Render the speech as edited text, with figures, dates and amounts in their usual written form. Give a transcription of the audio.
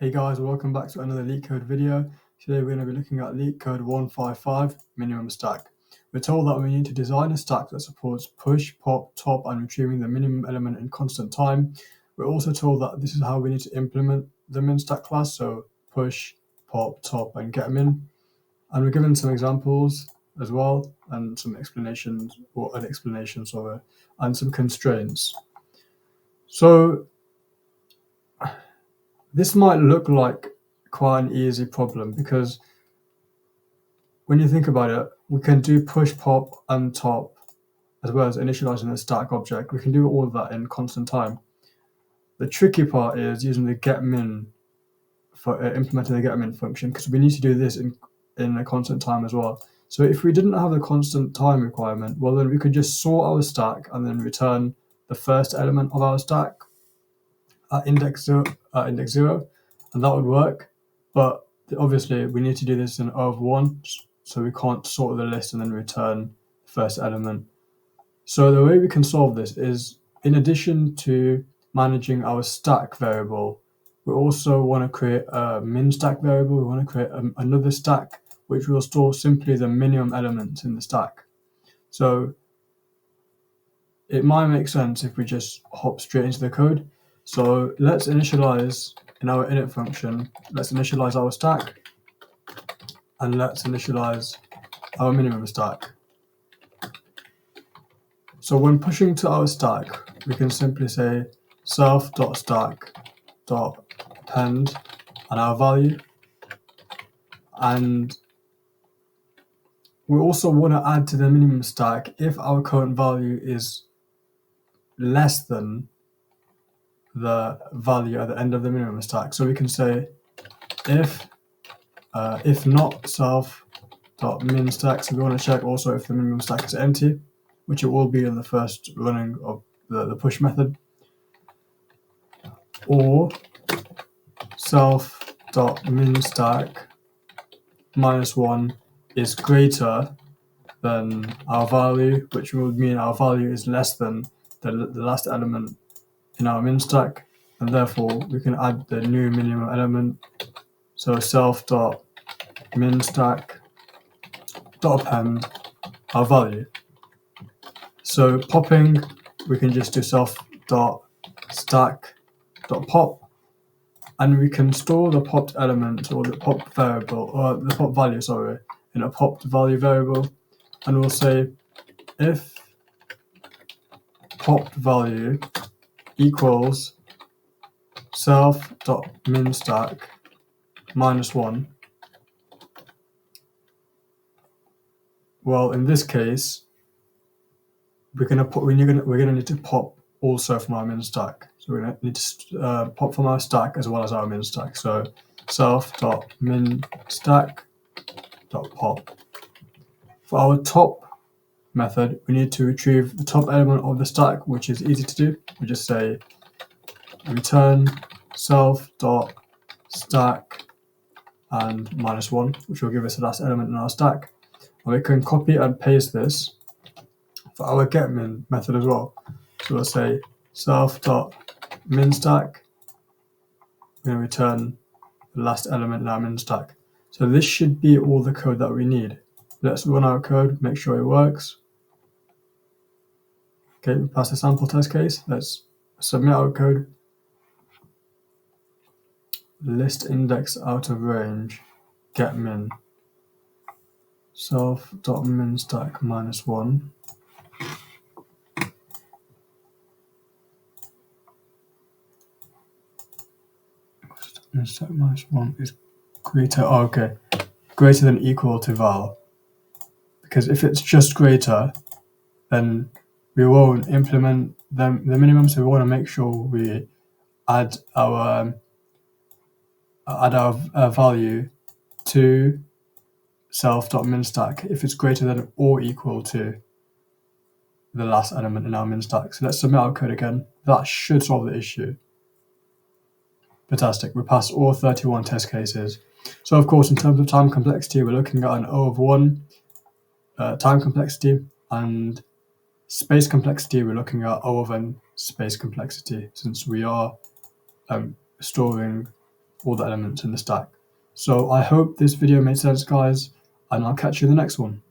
Hey guys, welcome back to another Leetcode video. Today we're going to be looking at Leetcode 155 minimum stack. We're told that we need to design a stack that supports push, pop, top and retrieving the minimum element in constant time. We're also told that this is how we need to implement the min stack class, so push, pop, top and get min. And we're given some examples as well and some explanations, or an explanation, sorry, and some constraints. So this might look like quite an easy problem because when you think about it, we can do push, pop, and top, as well as initializing the static object. We can do all of that in constant time. The tricky part is using the getMin for implementing the getMin function, because we need to do this in a constant time as well. So if we didn't have the constant time requirement, well then we could just sort our stack and then return the first element of our stack at index zero, and that would work. But obviously we need to do this in O of 1, so we can't sort the list and then return the first element. So the way we can solve this is, in addition to managing our stack variable, we also want to create a min stack variable. We want to create another stack which will store simply the minimum elements in the stack. So it might make sense if we just hop straight into the code. So let's initialize in our init function, let's initialize our stack and let's initialize our minimum stack. So when pushing to our stack, we can simply say self.stack.append and our value. And we also want to add to the minimum stack if our current value is less than the value at the end of the minimum stack. So we can say if not self.min stack, so we want to check also if the minimum stack is empty, which it will be in the first running of the push method, or self.min stack -1 is greater than our value, which would mean our value is less than the last element in our min stack, and therefore we can add the new minimum element. So self.min stack.append our value. So popping, we can just do self.stack.pop, and we can store the popped element or the pop variable, or the pop value, sorry, in a popped value variable, and we'll say if popped value equals self.min stack -1. Well, in this case, we're gonna need to pop also from our min stack. So we're gonna need to pop from our stack as well as our min stack. So self.min stack.pop. For our top method, we need to retrieve the top element of the stack, which is easy to do. We just say return self.stack and -1, which will give us the last element in our stack. And we can copy and paste this for our getMin method as well. So we'll say self.min stack, we're going to return the last element in our min stack. So this should be all the code that we need. Let's run our code, make sure it works. Okay, we pass the sample test case. Let's submit our code. List index out of range, getMin, self.min stack -1. Stack -1 is greater. Oh, okay, greater than equal to val. Because if it's just greater, then we won't implement the minimum. So we want to make sure we add our value to self.min stack if it's greater than or equal to the last element in our min stack. So let's submit our code again. That should solve the issue. Fantastic. We passed all 31 test cases. So of course, in terms of time complexity, we're looking at an O of 1 time complexity, and space complexity, we're looking at O of n space complexity, since we are storing all the elements in the stack. So I hope this video made sense, guys, and I'll catch you in the next one.